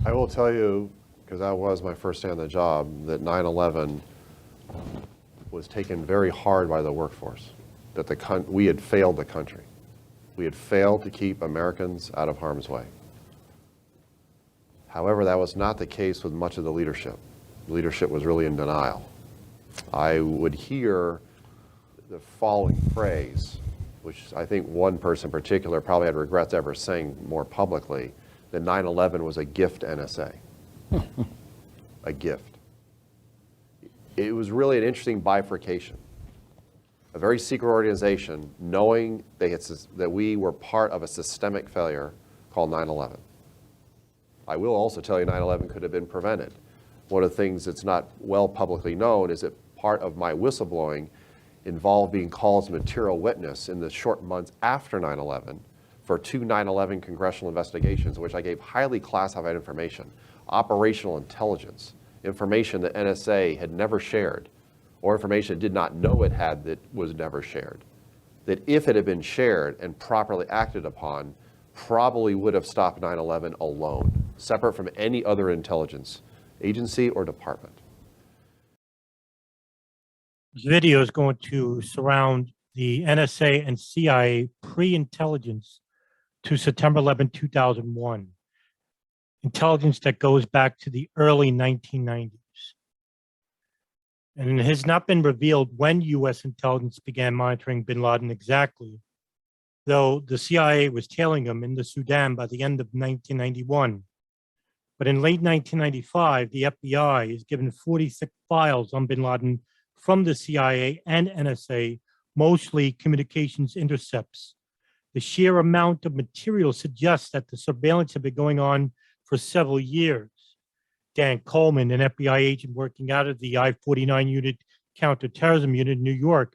I will tell you, because that was my first day on the job, that 9/11 was taken very hard by the workforce, that we had failed the country. We had failed to keep Americans out of harm's way. However, that was not the case with much of the leadership. The leadership was really in denial. I would hear the following phrase, which I think one person in particular probably had regrets ever saying more publicly, that 9/11 was a gift to NSA. A gift. It was really an interesting bifurcation. A very secret organization knowing that we were part of a systemic failure called 9/11. I will also tell you 9/11 could have been prevented. One of the things that's not well publicly known is that part of my whistleblowing involved being called as a material witness in the short months after 9/11 for 2 9/11 congressional investigations in which I gave highly classified information, operational intelligence, information that NSA had never shared, or information it did not know it had that was never shared, that if it had been shared and properly acted upon, probably would have stopped 9/11 alone, separate from any other intelligence agency or department. This video is going to surround the NSA and CIA pre-intelligence to September 11, 2001. Intelligence that goes back to the early 1990s. And it has not been revealed when U.S. intelligence began monitoring bin Laden exactly, though the CIA was tailing him in the Sudan by the end of 1991. But in late 1995, the FBI is given 46 files on bin Laden from the CIA and NSA, mostly communications intercepts. The sheer amount of material suggests that the surveillance had been going on for several years. Dan Coleman, an FBI agent working out of the I-49 unit, counterterrorism unit in New York,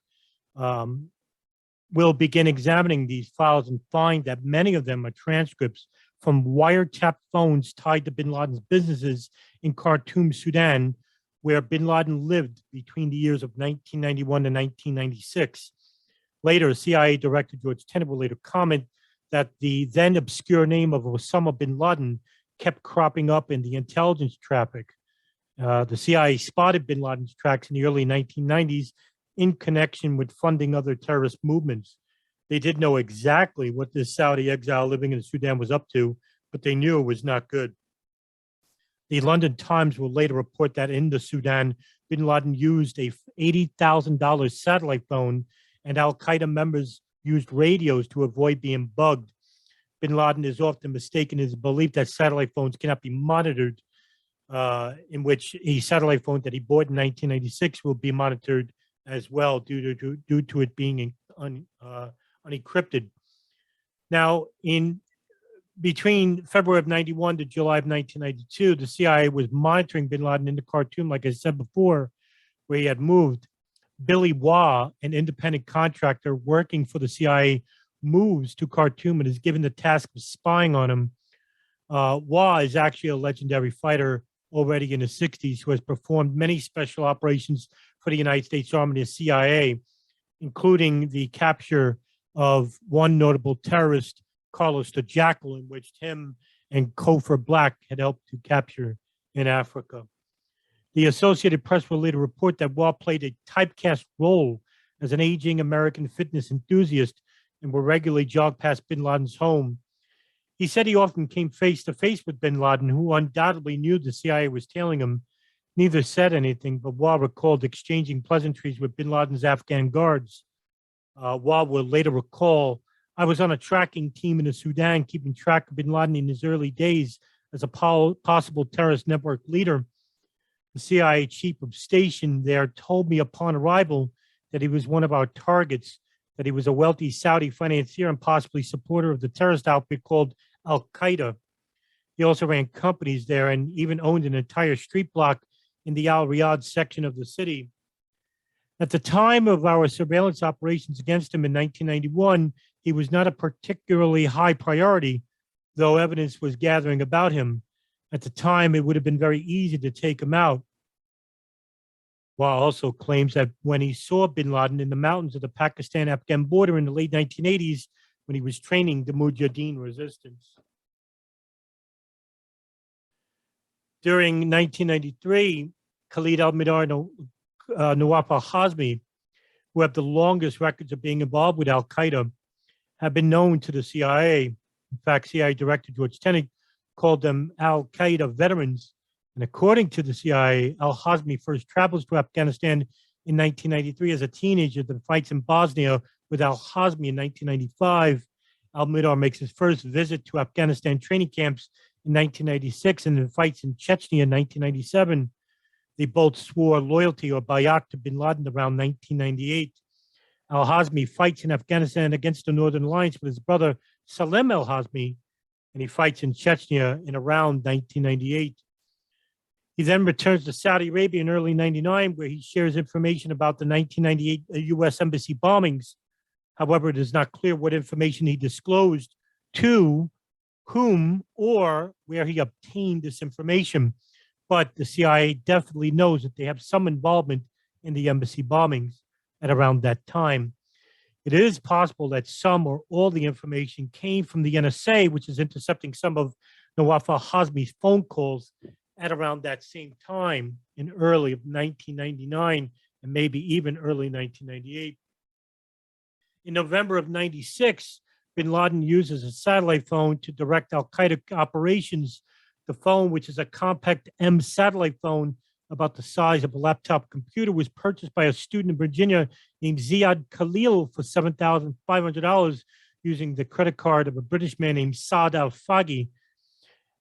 will begin examining these files and find that many of them are transcripts from wiretapped phones tied to bin Laden's businesses in Khartoum, Sudan, where bin Laden lived between the years of 1991 and 1996. Later, CIA Director George Tenet will later comment that the then obscure name of Osama Bin Laden kept cropping up in the intelligence traffic. The CIA spotted bin Laden's tracks in the early 1990s in connection with funding other terrorist movements. They didn't know exactly what this Saudi exile living in Sudan was up to, but they knew it was not good. The London Times will later report that in the Sudan, bin Laden used a $80,000 satellite phone, and al-Qaeda members used radios to avoid being bugged. Bin Laden is often mistaken in his belief that satellite phones cannot be monitored, in which a satellite phone that he bought in 1996 will be monitored as well due to it being unencrypted. Now, in between February of 91 to July of 1992, the CIA was monitoring bin Laden into Khartoum, like I said before, where he had moved. Billy Waugh, an independent contractor working for the CIA, moves to Khartoum and is given the task of spying on him. Waugh is actually a legendary fighter already in his 60s who has performed many special operations for the United States Army and the CIA, including the capture of one notable terrorist, Carlos the Jackal, in which him and Kofor Black had helped to capture in Africa. The Associated Press will later report that Waugh played a typecast role as an aging American fitness enthusiast and would regularly jog past bin Laden's home. He said he often came face to face with bin Laden, who undoubtedly knew the CIA was tailing him. Neither said anything, but Waugh recalled exchanging pleasantries with bin Laden's Afghan guards. Waugh will later recall, "I was on a tracking team in the Sudan, keeping track of bin Laden in his early days as a possible terrorist network leader. The CIA chief of station there told me upon arrival that he was one of our targets, that he was a wealthy Saudi financier and possibly supporter of the terrorist outfit called al-Qaeda. He also ran companies there and even owned an entire street block in the Al Riyadh section of the city. At the time of our surveillance operations against him in 1991, he was not a particularly high priority, though evidence was gathering about him. At the time, it would have been very easy to take him out." Waugh also claims that when he saw bin Laden in the mountains of the Pakistan-Afghan border in the late 1980s, when he was training the Mujahideen resistance. During 1993, Khalid al-Mihdhar Nawaf al-Hazmi, who have the longest records of being involved with al-Qaeda, have been known to the CIA. In fact, CIA Director George Tenet called them al-Qaeda veterans. And according to the CIA, al-Hazmi first travels to Afghanistan in 1993 as a teenager, then fights in Bosnia with al-Hazmi in 1995. Al-Mihdhar makes his first visit to Afghanistan training camps in 1996 and then fights in Chechnya in 1997. They both swore loyalty or bayat to bin Laden around 1998. Al-Hazmi fights in Afghanistan against the Northern Alliance with his brother Salem al-Hazmi, and he fights in Chechnya in around 1998. He then returns to Saudi Arabia in early 99, where he shares information about the 1998 U.S. Embassy bombings. However, it is not clear what information he disclosed to whom or where he obtained this information. But the CIA definitely knows that they have some involvement in the embassy bombings at around that time. It is possible that some or all the information came from the NSA, which is intercepting some of Nawaf al-Hazmi's phone calls at around that same time in early of 1999 and maybe even early 1998. In November of 96, bin Laden uses a satellite phone to direct al-Qaeda operations. The phone, which is a compact M satellite phone about the size of a laptop computer, was purchased by a student in Virginia named Ziad Khalil for $7,500 using the credit card of a British man named Saad al-Faghi.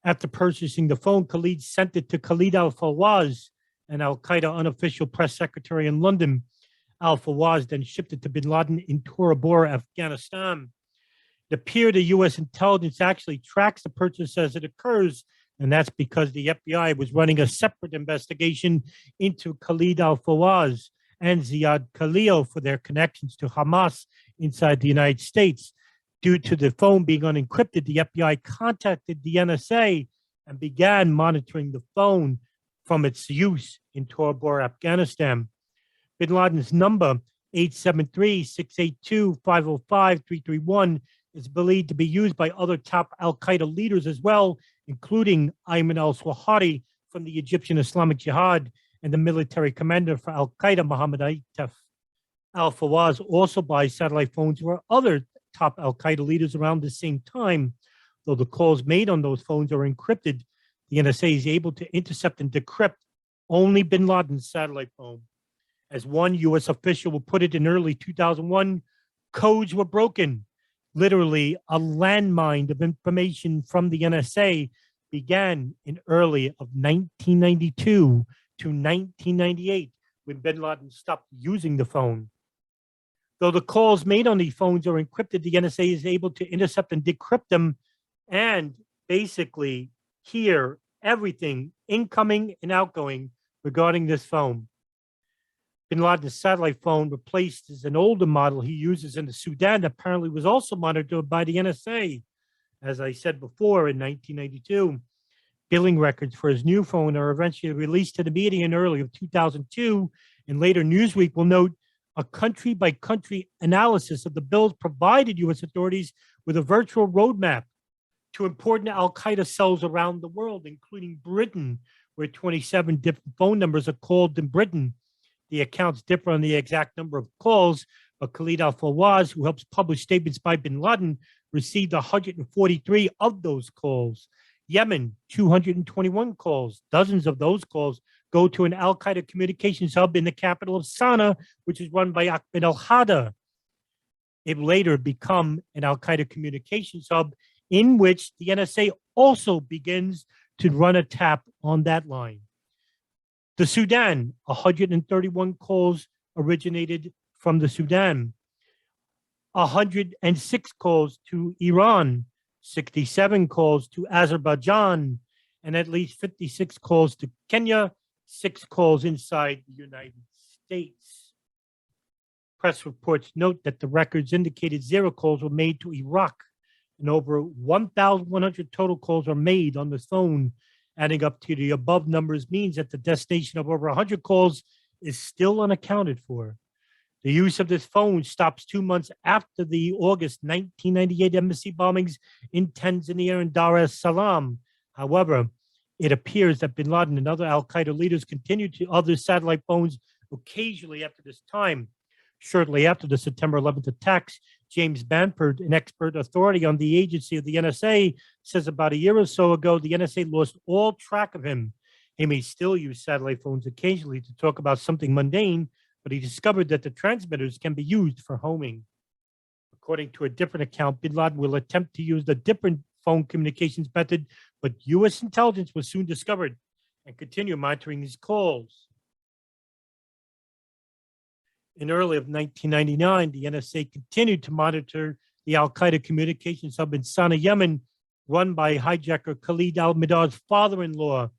After purchasing the phone, Khalid sent it to Khalid al-Fawaz, an al-Qaeda unofficial press secretary in London. Al-Fawaz then shipped it to bin Laden in Tora Bora, Afghanistan. It appeared the U.S. intelligence actually tracks the purchase as it occurs, and that's because the FBI was running a separate investigation into Khalid al-Fawaz and Ziad Khalil for their connections to Hamas inside the United States. Due to the phone being unencrypted, the FBI contacted the NSA and began monitoring the phone from its use in Tora Bora, Afghanistan. Bin Laden's number, 873-682-505-331, is believed to be used by other top al-Qaeda leaders as well, including Ayman al-Swahari from the Egyptian Islamic Jihad and the military commander for al-Qaeda, Mohammed Aitef. Al-Fawaz also buys satellite phones for other top al-Qaeda leaders around the same time. Though the calls made on those phones are encrypted, the NSA is able to intercept and decrypt only bin Laden's satellite phone. As one U.S. official will put it in early 2001, codes were broken. Literally, a landmine of information from the NSA began in early of 1992 to 1998 when bin Laden stopped using the phone. Though the calls made on these phones are encrypted, the NSA is able to intercept and decrypt them and basically hear everything incoming and outgoing regarding this phone. Bin Laden's satellite phone replaces an older model he uses in the Sudan that apparently was also monitored by the NSA. As I said before, in 1992, billing records for his new phone are eventually released to the media in early of 2002, and later Newsweek will note a country-by-country analysis of the bills provided U.S. authorities with a virtual roadmap to important al-Qaeda cells around the world, including Britain, where 27 different phone numbers are called in Britain. The accounts differ on the exact number of calls, but Khalid al-Fawaz, who helps publish statements by bin Laden, received 143 of those calls. Yemen, 221 calls. Dozens of those calls go to an al-Qaeda communications hub in the capital of Sana'a, which is run by Ahmed al-Hada. It later become an al-Qaeda communications hub in which the NSA also begins to run a tap on that line. The Sudan, 131 calls originated from the Sudan. 106 calls to Iran, 67 calls to Azerbaijan, and at least 56 calls to Kenya, 6 calls inside the United States. Press reports note that the records indicated 0 calls were made to Iraq, and over 1,100 total calls are made on the phone. Adding up to the above numbers means that the destination of over 100 calls is still unaccounted for. The use of this phone stops 2 months after the August 1998 embassy bombings in Tanzania and Dar es Salaam. However, It appears that bin Laden and other al-Qaeda leaders continued to other satellite phones occasionally after this time. Shortly after the September 11th attacks, James Banford, an expert authority on the agency of the NSA, says about a year or so ago, the NSA lost all track of him. He may still use satellite phones occasionally to talk about something mundane, but he discovered that the transmitters can be used for homing. According to a different account, bin Laden will attempt to use the different phone communications method, but U.S. intelligence was soon discovered and continue monitoring his calls. In early of 1999, the NSA continued to monitor the al-Qaeda communications hub in Sana'a, Yemen, run by hijacker Khalid al-Midar's father-in-law,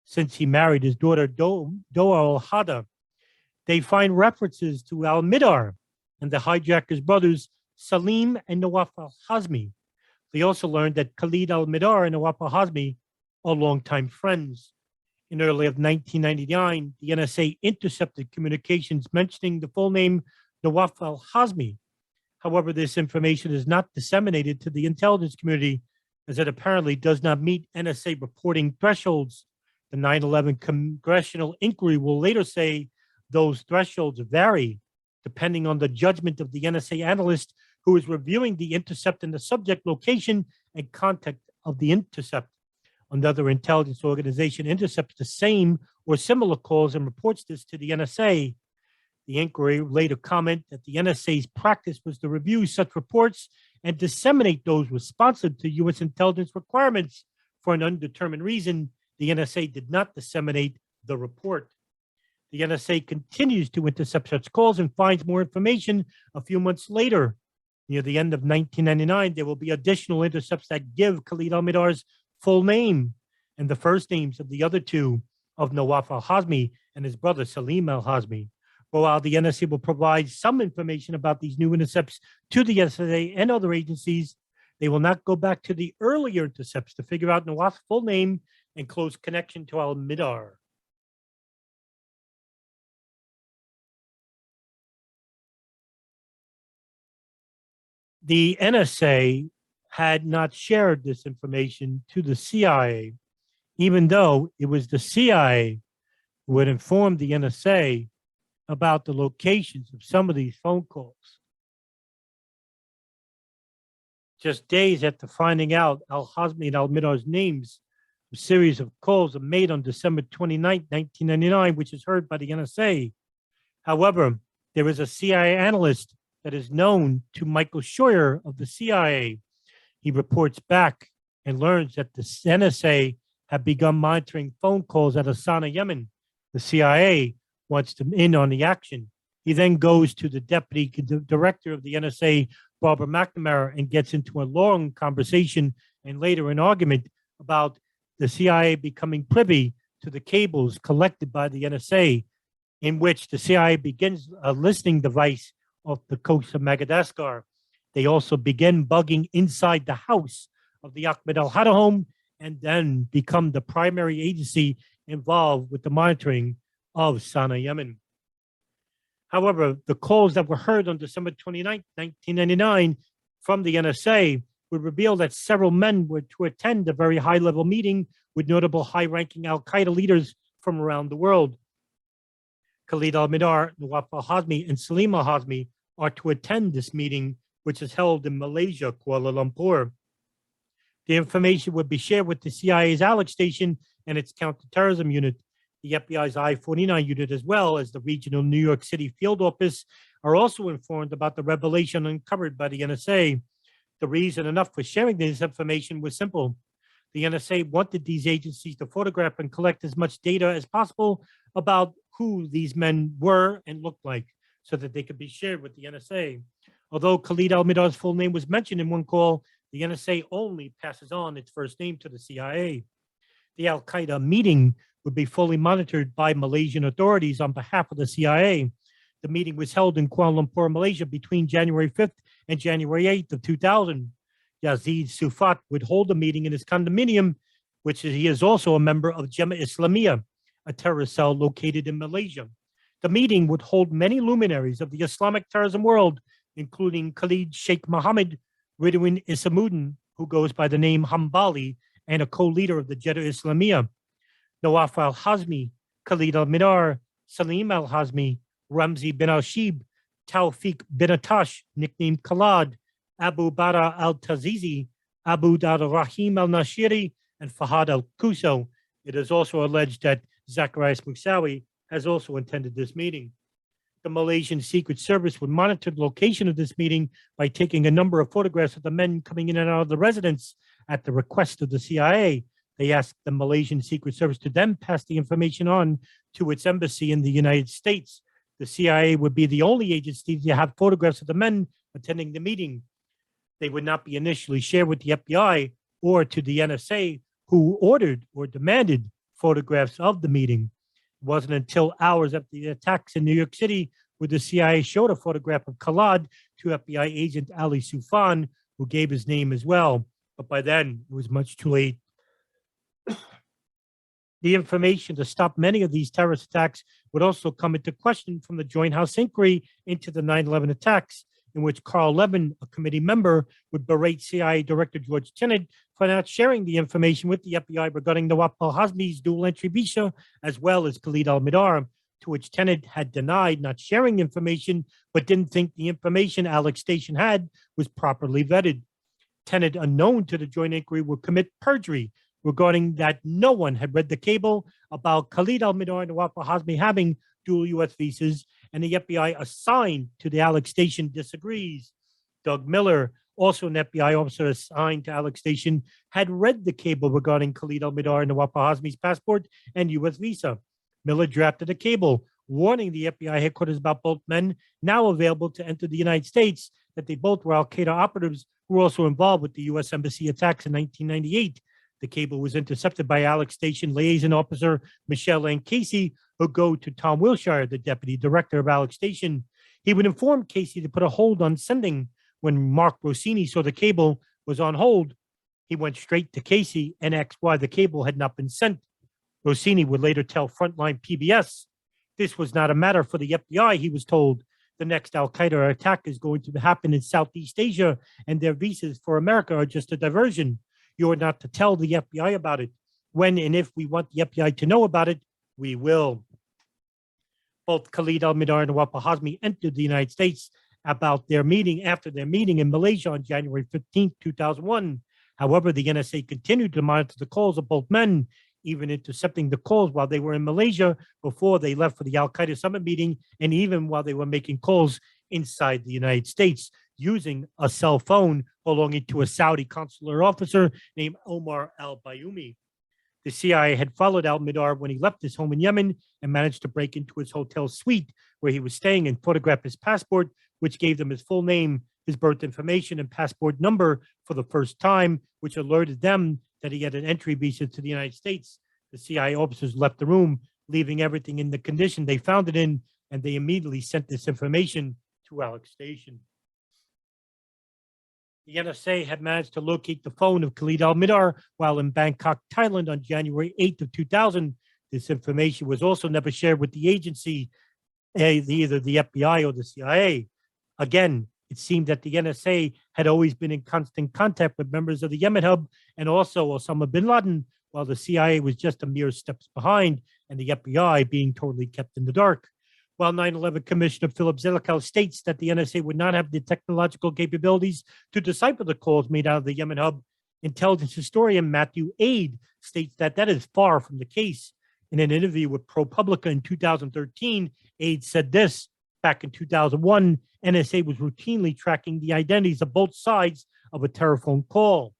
since he married his daughter Doa al-Hada. They find references to al-Midar and the hijacker's brothers Salim and Nawaf al-Hazmi. They also learned that Khalid al-Midar and Nawaf al-Hazmi are longtime friends. In early of 1999, the NSA intercepted communications mentioning the full name Nawaf al-Hazmi. However, this information is not disseminated to the intelligence community, as it apparently does not meet NSA reporting thresholds. The 9/11 congressional inquiry will later say those thresholds vary depending on the judgment of the NSA analyst who is reviewing the intercept and the subject, location, and content of the intercept. Another intelligence organization intercepts the same or similar calls and reports this to the NSA. The inquiry later commented that the NSA's practice was to review such reports and disseminate those responsive to U.S. intelligence requirements. For an undetermined reason, the NSA did not disseminate the report. The NSA continues to intercept such calls and finds more information a few months later. Near the end of 1999, there will be additional intercepts that give Khalid al-Midar's full name and the first names of the other two, of Nawaf al-Hazmi and his brother Salim al-Hazmi. While the NSA will provide some information about these new intercepts to the NSA and other agencies, they will not go back to the earlier intercepts to figure out Nawaf's full name and close connection to al-Midar. The NSA had not shared this information to the CIA, even though it was the CIA who had informed the NSA about the locations of some of these phone calls. Just days after finding out al-Hazmi and al-Midar's names, a series of calls are made on December 29, 1999, which is heard by the NSA. However, there is a CIA analyst that is known to Michael Scheuer of the CIA. He reports back and learns that the NSA have begun monitoring phone calls out of Sana'a, Yemen. The CIA wants them in on the action. He then goes to the deputy director of the NSA, Barbara McNamara, and gets into a long conversation and later an argument about the CIA becoming privy to the cables collected by the NSA, in which the CIA begins a listening device off the coast of Madagascar. They also begin bugging inside the house of the Ahmed al-Hada home and then become the primary agency involved with the monitoring of Sana'a, Yemen. However, the calls that were heard on December 29, 1999 from the NSA would reveal that several men were to attend a very high-level meeting with notable high-ranking al-Qaeda leaders from around the world. Khalid al-Midar, Nawaf al-Hazmi, and Salim al-Hazmi are to attend this meeting, which is held in Malaysia, Kuala Lumpur. The information would be shared with the CIA's Alex station and its counterterrorism unit. The FBI's I-49 unit, as well as the regional New York City field office, are also informed about the revelation uncovered by the NSA. The reason enough for sharing this information was simple. The NSA wanted these agencies to photograph and collect as much data as possible about who these men were and looked like, so that they could be shared with the NSA. Although Khalid al-Midar's full name was mentioned in one call, the NSA only passes on its first name to the CIA. The al-Qaeda meeting would be fully monitored by Malaysian authorities on behalf of the CIA. The meeting was held in Kuala Lumpur, Malaysia between January 5th and January 8th of 2000. Yazid Sufat would hold the meeting in his condominium, which he is also a member of Jemaah Islamiyah, a terrorist cell located in Malaysia. The meeting would hold many luminaries of the Islamic terrorism world, including Khalid Sheikh Mohammed, Ridwan Isamuddin, who goes by the name Hambali, and a co-leader of the Jemaah Islamiyah, Nawaf al-Hazmi, Khalid al-Minar, Salim al-Hazmi, Ramzi bin al-Shib, Tawfiq bin Atash, nicknamed Khalad, Abu Bara al-Tazizi, Abu Rahim al-Nashiri, and Fahad al-Kuso. It is also alleged that Zacharias Musawi has also attended this meeting. The Malaysian Secret Service would monitor the location of this meeting by taking a number of photographs of the men coming in and out of the residence at the request of the CIA. They asked the Malaysian Secret Service to then pass the information on to its embassy in the United States. The CIA would be the only agency to have photographs of the men attending the meeting. They would not be initially shared with the FBI or to the NSA, who ordered or demanded photographs of the meeting. It wasn't until hours after the attacks in New York City where the CIA showed a photograph of Khalad to FBI agent Ali Soufan, who gave his name as well. But by then, it was much too late. The information to stop many of these terrorist attacks would also come into question from the Joint House inquiry into the 9/11 attacks, in which Carl Levin, a committee member, would berate CIA Director George Tenet for not sharing the information with the FBI regarding Nawaf al-Hazmi's dual entry visa, as well as Khalid al-Mihdhar, to which Tenet had denied not sharing information, but didn't think the information Alex Station had was properly vetted. Tenet, unknown to the joint inquiry, would commit perjury regarding that no one had read the cable about Khalid al-Mihdhar and Nawaf al-Hazmi having dual U.S. visas, and the FBI assigned to the Alex Station disagrees. Doug Miller, also an FBI officer assigned to Alex Station, had read the cable regarding Khalid al-Mihdhar and Nawaf al-Hazmi's passport and U.S. visa. Miller drafted a cable warning the FBI headquarters about both men now available to enter the United States, that they both were al-Qaeda operatives who were also involved with the U.S. Embassy attacks in 1998. The cable was intercepted by Alex Station liaison officer Michelle Ann Casey, who go to Tom Wilshire, the deputy director of Alex Station. He would inform Casey to put a hold on sending. When Mark Rossini saw the cable was on hold, he went straight to Casey and asked why the cable had not been sent. Rossini would later tell Frontline PBS, this was not a matter for the FBI, he was told. The next al-Qaeda attack is going to happen in Southeast Asia, and their visas for America are just a diversion. You are not to tell the FBI about it. When and if we want the FBI to know about it, we will. Both Khalid al-Mihdhar and Nawaf al-Hazmi entered the United States after their meeting in Malaysia on January 15, 2001. However, the NSA continued to monitor the calls of both men, even intercepting the calls while they were in Malaysia before they left for the al-Qaeda summit meeting, and even while they were making calls inside the United States using a cell phone belonging to a Saudi consular officer named Omar al-Bayoumi. The CIA had followed al-Mihdhar when he left his home in Yemen and managed to break into his hotel suite where he was staying and photograph his passport, which gave them his full name, his birth information, and passport number for the first time, which alerted them that he had an entry visa to the United States. The CIA officers left the room, leaving everything in the condition they found it in, and they immediately sent this information to Alex Station. The NSA had managed to locate the phone of Khalid al-Mihdhar while in Bangkok, Thailand on January 8th of 2000. This information was also never shared with the agency, either the FBI or the CIA. Again, it seemed that the NSA had always been in constant contact with members of the Yemen hub and also Osama Bin Laden, while the CIA was just a mere steps behind and the FBI being totally kept in the dark. While 9/11 Commissioner Philip Zelikow states that the NSA would not have the technological capabilities to decipher the calls made out of the Yemen hub, intelligence historian Matthew Aid states that that is far from the case. In an interview with ProPublica in 2013, Aid said this: back in 2001, NSA was routinely tracking the identities of both sides of a telephone call.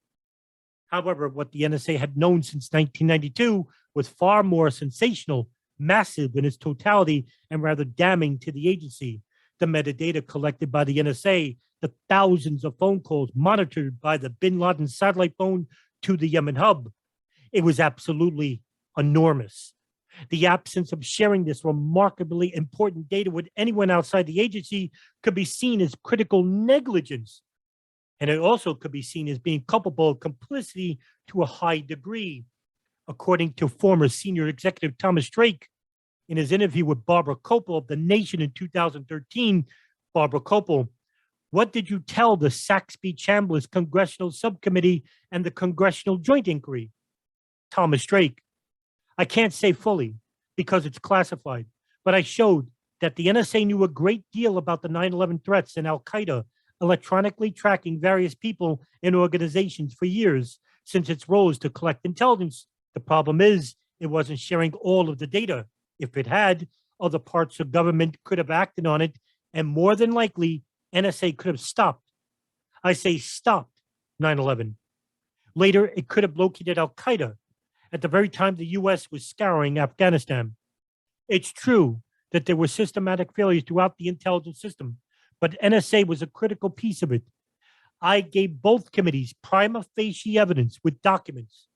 However, what the NSA had known since 1992 was far more sensational, massive in its totality, and rather damning to the agency. The metadata collected by the NSA, the thousands of phone calls monitored by the Bin Laden satellite phone to the Yemen hub, it was absolutely enormous. The absence of sharing this remarkably important data with anyone outside the agency could be seen as critical negligence. And it also could be seen as being culpable of complicity to a high degree. According to former senior executive Thomas Drake, in his interview with Barbara Kopel of The Nation in 2013, Barbara Kopel, what did you tell the Saxby-Chambliss Congressional Subcommittee and the Congressional Joint Inquiry? Thomas Drake, I can't say fully because it's classified, but I showed that the NSA knew a great deal about the 9/11 threats and Al Qaeda electronically tracking various people and organizations for years since its rose to collect intelligence. The problem is, it wasn't sharing all of the data. If it had, other parts of government could have acted on it, and more than likely, NSA could have stopped. I say stopped 9/11. Later, it could have located Al Qaeda at the very time the US was scouring Afghanistan. It's true that there were systematic failures throughout the intelligence system, but NSA was a critical piece of it. I gave both committees prima facie evidence with documents.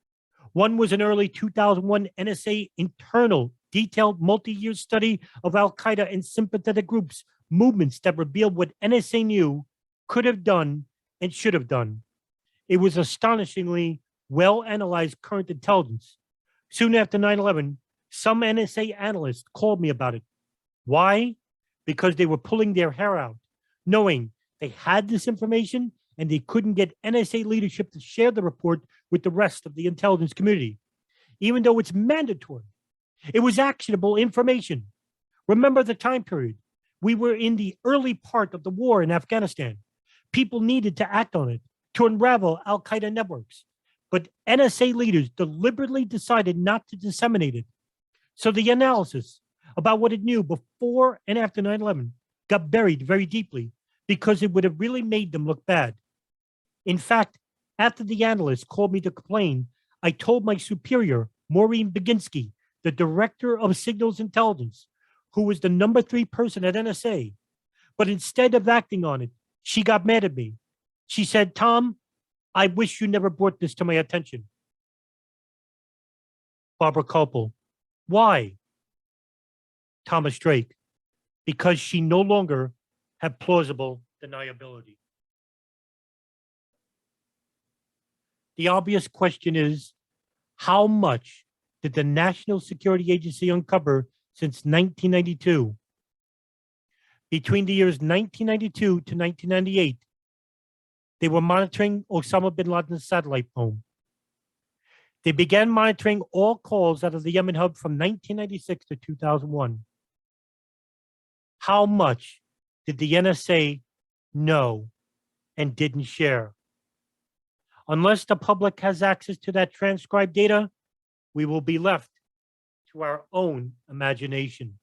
One was an early 2001 NSA internal detailed multi-year study of Al Qaeda and sympathetic groups, movements that revealed what NSA knew, could have done, and should have done. It was astonishingly well analyzed current intelligence. Soon after 9/11, some NSA analysts called me about it. Why? Because they were pulling their hair out, knowing they had this information and they couldn't get NSA leadership to share the report with the rest of the intelligence community, even though it's mandatory. It was actionable information. Remember the time period. We were in the early part of the war in Afghanistan. People needed to act on it to unravel Al Qaeda networks, but NSA leaders deliberately decided not to disseminate it. So the analysis about what it knew before and after 9/11 got buried very deeply because it would have really made them look bad. In fact, after the analysts called me to complain, I told my superior, Maureen Baginski, the director of signals intelligence, who was the number 3 person at NSA. But instead of acting on it, she got mad at me. She said, Tom, I wish you never brought this to my attention. Barbara Copel, why? Thomas Drake, because she no longer had plausible deniability. The obvious question is, how much did the National Security Agency uncover since 1992? Between the years 1992 to 1998, they were monitoring Osama Bin Laden's satellite phone. They began monitoring all calls out of the Yemen hub from 1996 to 2001. How much did the NSA know and didn't share? Unless the public has access to that transcribed data, we will be left to our own imagination.